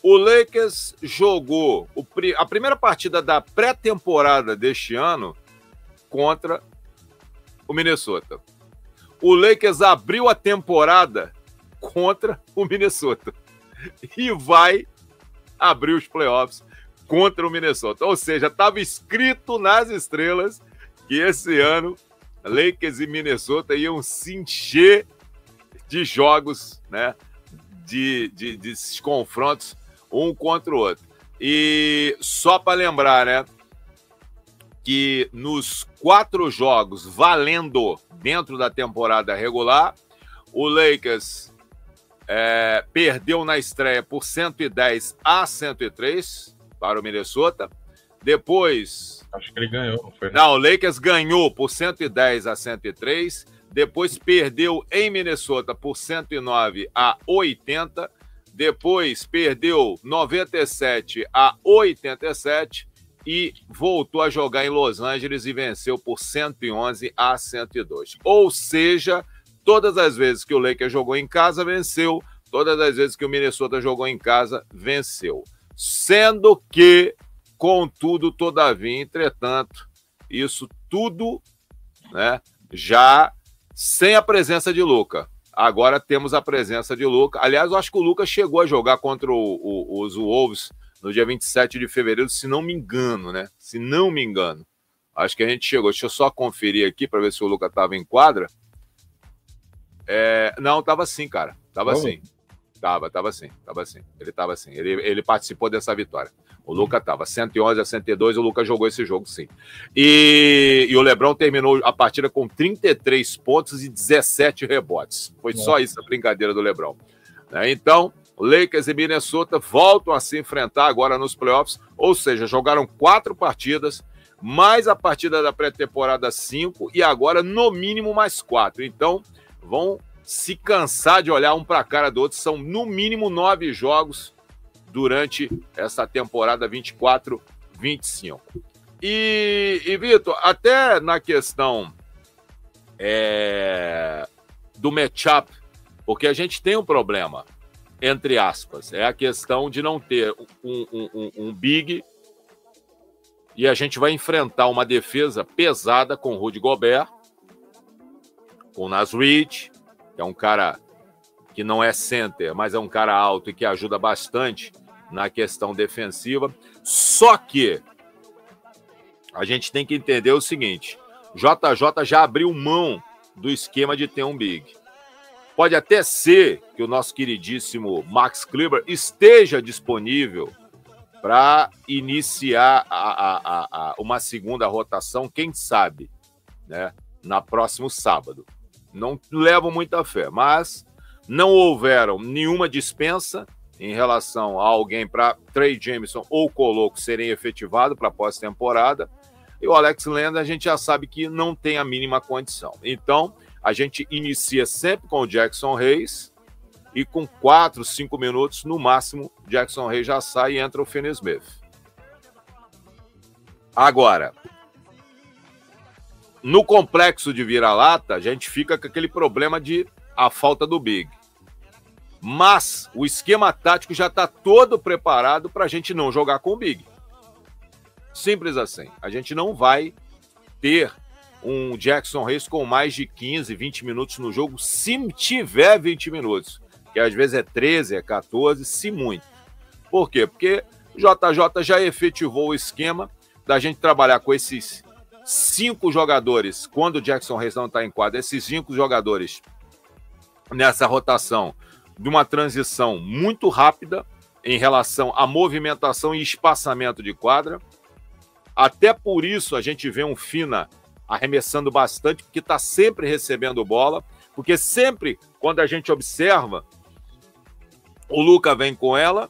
O Lakers jogou a primeira partida da pré-temporada deste ano contra o Minnesota. O Lakers abriu a temporada contra o Minnesota e vai abrir os playoffs contra o Minnesota. Ou seja, estava escrito nas estrelas que esse ano Lakers e Minnesota iam se encher de jogos, né? De confrontos um contra o outro. E só para lembrar, né? Que nos 4 jogos valendo dentro da temporada regular, o Lakers perdeu na estreia por 110-103 para o Minnesota. Depois... Acho que ele ganhou, não foi? Não, o Lakers ganhou por 110-103. Depois perdeu em Minnesota por 109-80. Depois perdeu 97-87 e voltou a jogar em Los Angeles e venceu por 111-102. Ou seja, todas as vezes que o Lakers jogou em casa, venceu. Todas as vezes que o Minnesota jogou em casa, venceu. Sendo que, contudo, todavia, entretanto, isso tudo, né, já sem a presença de Luka. Agora temos a presença de Luka. Aliás, eu acho que o Luka chegou a jogar contra os Wolves no dia 27 de fevereiro, se não me engano, né? Se não me engano. Acho que a gente chegou. Deixa eu só conferir aqui para ver se o Luka estava em quadra. Não, estava sim, cara. Estava sim. Estava sim. Ele estava sim. Ele participou dessa vitória. O Luka estava 111-102, o Luka jogou esse jogo, sim. E o LeBron terminou a partida com 33 pontos e 17 rebotes. Foi só isso a brincadeira do LeBron. Então, Lakers e Minnesota voltam a se enfrentar agora nos playoffs, ou seja, jogaram 4 partidas, mais a partida da pré-temporada 5 e agora, no mínimo, mais 4. Então, vão se cansar de olhar um para a cara do outro. São, no mínimo, 9 jogos durante essa temporada 24-25. E Vitor, até na questão do matchup, porque a gente tem um problema, entre aspas, é a questão de não ter um big, e a gente vai enfrentar uma defesa pesada com Rudy Gobert, com Naz Reid, que é um cara que não é center, mas é um cara alto e que ajuda bastante na questão defensiva. Só que a gente tem que entender o seguinte: JJ já abriu mão do esquema de ter um big. Pode até ser que o nosso queridíssimo Max Kleber esteja disponível para iniciar uma segunda rotação, quem sabe, né, na próximo sábado. Não levo muita fé, mas não houveram nenhuma dispensa em relação a alguém para Trey Jameson ou Coloco serem efetivados para pós-temporada. E o Alex Len, a gente já sabe que não tem a mínima condição. Então, a gente inicia sempre com o Jackson Hayes e com 4, 5 minutos, no máximo, Jackson Hayes já sai e entra o Finney Smith. Agora, no complexo de vira-lata, a gente fica com aquele problema de a falta do big. Mas o esquema tático já está todo preparado para a gente não jogar com o big. Simples assim. A gente não vai ter um Jackson Hayes com mais de 15, 20 minutos no jogo, se tiver 20 minutos. Que às vezes é 13, é 14, se muito. Por quê? Porque o JJ já efetivou o esquema da gente trabalhar com esses 5 jogadores, quando o Jackson Hayes não está em quadra, esses 5 jogadores nessa rotação, de uma transição muito rápida em relação à movimentação e espaçamento de quadra. Até por isso a gente vê um Fina arremessando bastante, porque está sempre recebendo bola, porque sempre quando a gente observa, o Luka vem com ela,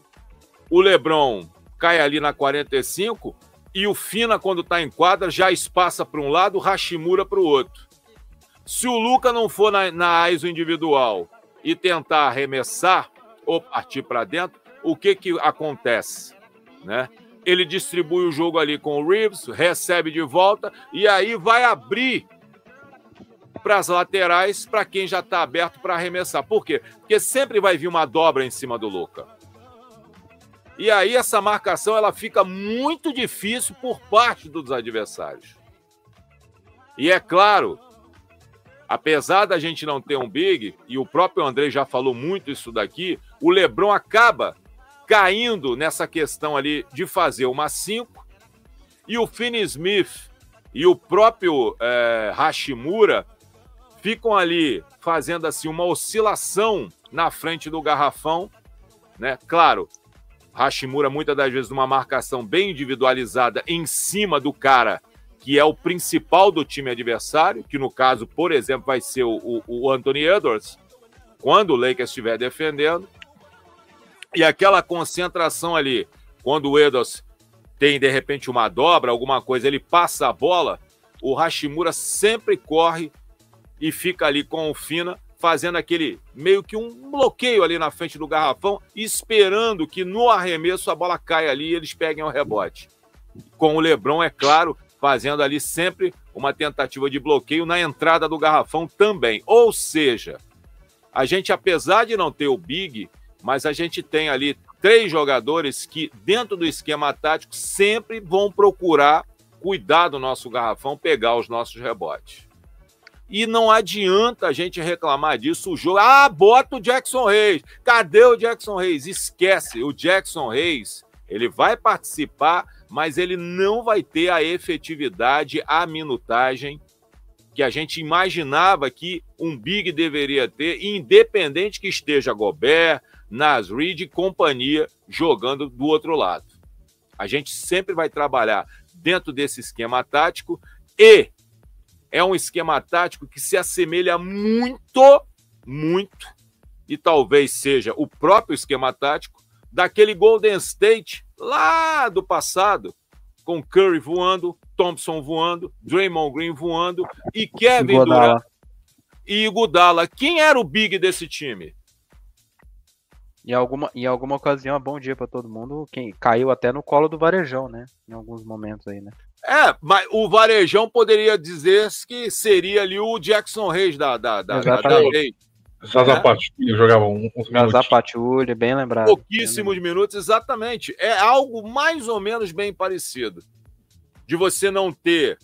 o LeBron cai ali na 45 e o Fina, quando está em quadra, já espaça para um lado, o Hashimura para o outro. Se o Luka não for na ISO individual e tentar arremessar ou partir para dentro, o que acontece, né? Ele distribui o jogo ali com o Reeves, recebe de volta e aí vai abrir para as laterais para quem já está aberto para arremessar. Por quê? Porque sempre vai vir uma dobra em cima do Luka. E aí essa marcação ela fica muito difícil por parte dos adversários. E é claro, apesar da gente não ter um big, e o próprio André já falou muito isso daqui, o LeBron acaba caindo nessa questão ali de fazer uma 5, e o Finney-Smith e o próprio Hachimura ficam ali fazendo assim uma oscilação na frente do garrafão, né? Claro, Hachimura muitas das vezes numa marcação bem individualizada em cima do cara que é o principal do time adversário, que no caso, por exemplo, vai ser o Anthony Edwards, quando o Lakers estiver defendendo. E aquela concentração ali, quando o Edwards tem, de repente, uma dobra, alguma coisa, ele passa a bola, o Hachimura sempre corre e fica ali com o Fina, fazendo aquele meio que um bloqueio ali na frente do garrafão, esperando que no arremesso a bola caia ali e eles peguem o rebote. Com o LeBron, é claro, fazendo ali sempre uma tentativa de bloqueio na entrada do garrafão também. Ou seja, a gente, apesar de não ter o big, mas a gente tem ali 3 jogadores que, dentro do esquema tático, sempre vão procurar cuidar do nosso garrafão, pegar os nossos rebotes. E não adianta a gente reclamar disso. O jogo, bota o Jackson Hayes. Cadê o Jackson Hayes? Esquece, o Jackson Hayes, ele vai participar, mas ele não vai ter a efetividade, a minutagem que a gente imaginava que um big deveria ter, independente que esteja Gobert, Naz Reid e companhia jogando do outro lado. A gente sempre vai trabalhar dentro desse esquema tático e é um esquema tático que se assemelha muito, e talvez seja o próprio esquema tático daquele Golden State lá do passado, com Curry voando, Thompson voando, Draymond Green voando e Kevin Durant e Iguodala. Quem era o big desse time? Em alguma ocasião, bom dia para todo mundo, quem caiu até no colo do Varejão, né? Em alguns momentos aí, né? Mas o Varejão poderia dizer que seria ali o Jackson Hayes da Hayes. Zaza Pachulia jogava uns minutos. Zaza Pachulia, bem lembrado. Pouquíssimos minutos, exatamente. É algo mais ou menos bem parecido. De você não ter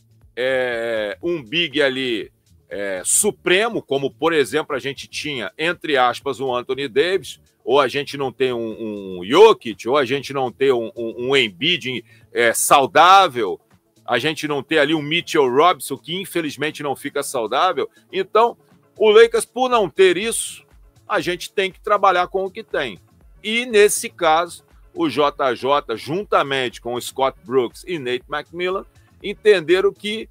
um big ali supremo, como, por exemplo, a gente tinha, entre aspas, o Anthony Davis, ou a gente não tem um Jokic, ou a gente não tem um Embiid saudável, a gente não tem ali um Mitchell Robinson, que infelizmente não fica saudável. Então, o Lakers, por não ter isso, a gente tem que trabalhar com o que tem. E, nesse caso, o JJ, juntamente com o Scott Brooks e Nate McMillan, entenderam que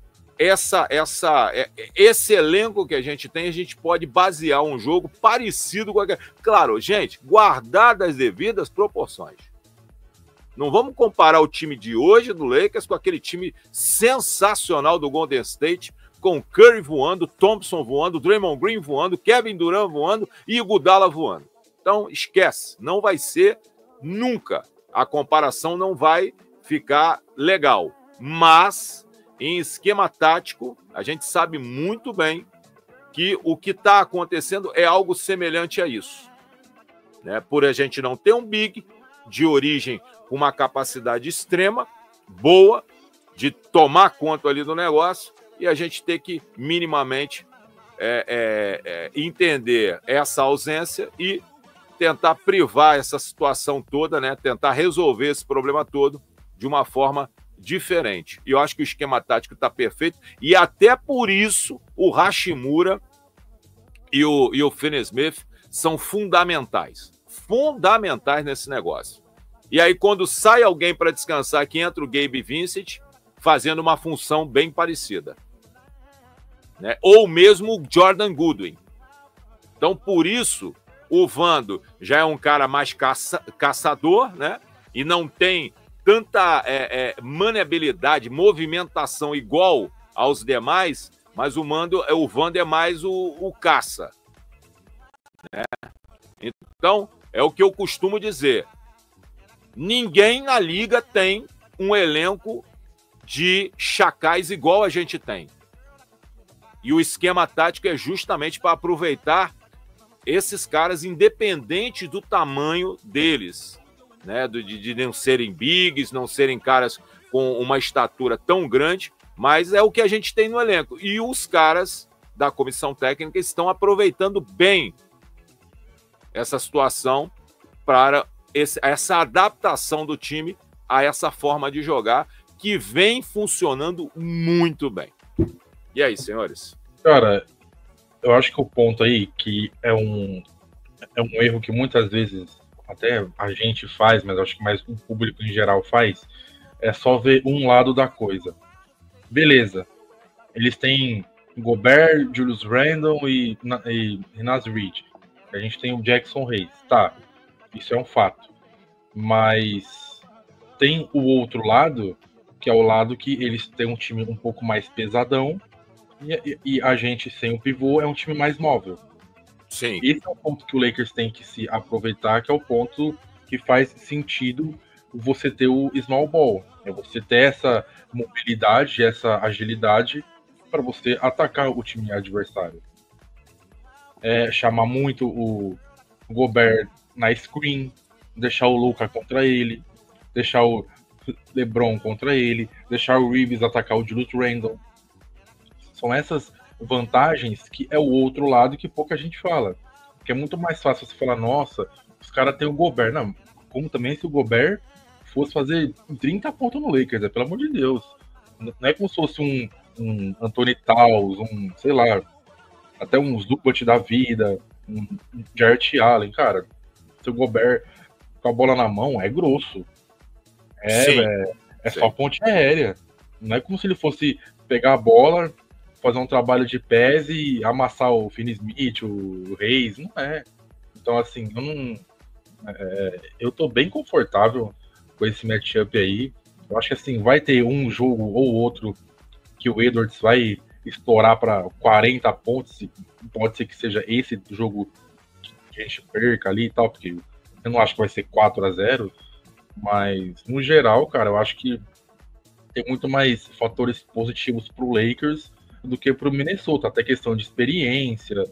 esse elenco que a gente tem, a gente pode basear um jogo parecido com aquele. Claro, gente, guardadas as devidas proporções. Não vamos comparar o time de hoje do Lakers com aquele time sensacional do Golden State, com Curry voando, Thompson voando, Draymond Green voando, Kevin Durant voando e Iguodala voando. Então, esquece, não vai ser nunca. A comparação não vai ficar legal. Mas, em esquema tático, a gente sabe muito bem que o que está acontecendo é algo semelhante a isso. Né? Por a gente não ter um big de origem com uma capacidade extrema, boa, de tomar conta ali do negócio, e a gente ter que minimamente entender essa ausência e tentar privar essa situação toda, né? Tentar resolver esse problema todo de uma forma diferente. E eu acho que o esquema tático está perfeito, e até por isso o Hachimura e o Finney-Smith são fundamentais nesse negócio. E aí, quando sai alguém para descansar, que entra o Gabe Vincent, fazendo uma função bem parecida. Né? Ou mesmo o Jordan Goodwin. Então, por isso, o Vando já é um cara mais caçador, né? E não tem tanta maniabilidade, movimentação igual aos demais, mas o Vando é mais o caça. Né? Então, é o que eu costumo dizer. Ninguém na liga tem um elenco de chacais igual a gente tem. E o esquema tático é justamente para aproveitar esses caras, independente do tamanho deles. né? De não serem bigs, não serem caras com uma estatura tão grande, mas é o que a gente tem no elenco. E os caras da comissão técnica estão aproveitando bem essa situação para essa adaptação do time a essa forma de jogar que vem funcionando muito bem. E aí, senhores? Cara, eu acho que o ponto aí que é um erro que muitas vezes até a gente faz, mas acho que mais o público em geral faz, é só ver um lado da coisa. Beleza, eles têm Gobert, Julius Randle e Naz Reid. A gente tem o Jackson Hayes, tá, isso é um fato. Mas tem o outro lado, que é o lado que eles têm um time um pouco mais pesadão, e a gente sem o pivô é um time mais móvel. Sim. Esse é o ponto que o Lakers tem que se aproveitar, que é o ponto que faz sentido você ter o small ball. É você ter essa mobilidade, essa agilidade para você atacar o time adversário. É chamar muito o Gobert na screen, deixar o Luka contra ele, deixar o LeBron contra ele, deixar o Reeves atacar o Julius Randle. São essas vantagens que é o outro lado que pouca gente fala. Que é muito mais fácil você falar, nossa, os caras têm o Gobert. Não, como também se o Gobert fosse fazer 30 pontos no Lakers, pelo amor de Deus. Não é como se fosse um Anthony Towns, sei lá, até um Zubat da vida, um Jarrett Allen, cara. Se o Gobert com a bola na mão é grosso. É só ponte aérea. Não é como se ele fosse pegar a bola, fazer um trabalho de pés e amassar o Finney-Smith, o Reis, não é. Então, assim, eu tô bem confortável com esse matchup aí. Eu acho que, assim, vai ter um jogo ou outro que o Edwards vai estourar para 40 pontos, pode ser que seja esse jogo que a gente perca ali e tal, porque eu não acho que vai ser 4-0, mas, no geral, cara, eu acho que tem muito mais fatores positivos pro Lakers do que pro Minnesota, até questão de experiência.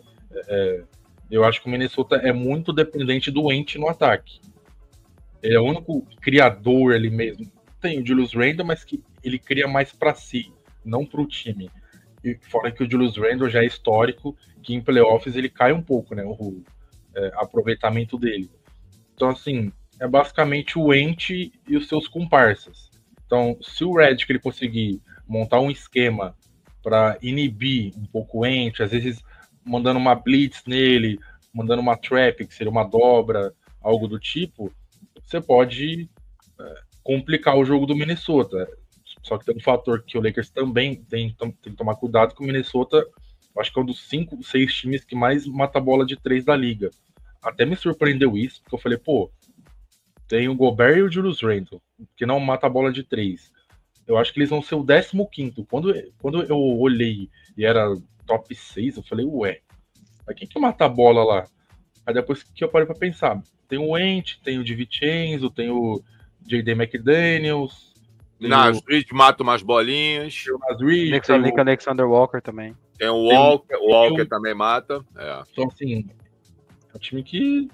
Eu acho que o Minnesota é muito dependente do Ent no ataque. Ele é o único criador ali mesmo. Tem o Julius Randle, mas que ele cria mais para si, não para o time. E fora que o Julius Randle já é histórico, que em playoffs ele cai um pouco, né? O aproveitamento dele. Então, assim, é basicamente o Ent e os seus comparsas. Então, se o Redick ele conseguir montar um esquema para inibir um pouco o Ent, às vezes mandando uma blitz nele, mandando uma trap, que seria uma dobra, algo do tipo, você pode complicar o jogo do Minnesota. Só que tem um fator que o Lakers também tem que tomar cuidado, que o Minnesota, acho que é um dos 5, 6 times que mais mata a bola de 3 da liga. Até me surpreendeu isso, porque eu falei, pô, tem o Gobert e o Julius Randle, que não mata a bola de 3. Eu acho que eles vão ser o 15º. Quando eu olhei e era top 6, eu falei, ué, mas quem que mata a bola lá? Aí depois que eu parei pra pensar, tem o Ent, tem o DiVincenzo, tem o J.D. McDaniels, Nas Reed mata umas bolinhas. Alexander Walker também. Tem o Walker, o Walker também mata. Então, assim, é um time que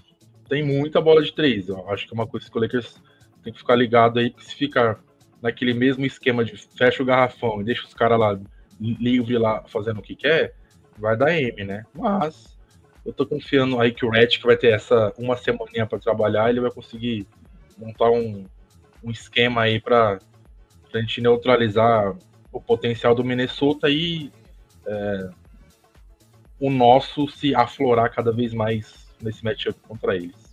tem muita bola de 3. Eu acho que é uma coisa que o Lakers tem que ficar ligado aí, porque se ficar naquele mesmo esquema de fecha o garrafão e deixa os caras lá livre lá fazendo o que quer, vai dar M, né? Mas eu tô confiando aí que o Redick vai ter essa uma semaninha para trabalhar, ele vai conseguir montar um esquema aí pra gente neutralizar o potencial do Minnesota e o nosso se aflorar cada vez mais nesse matchup contra eles.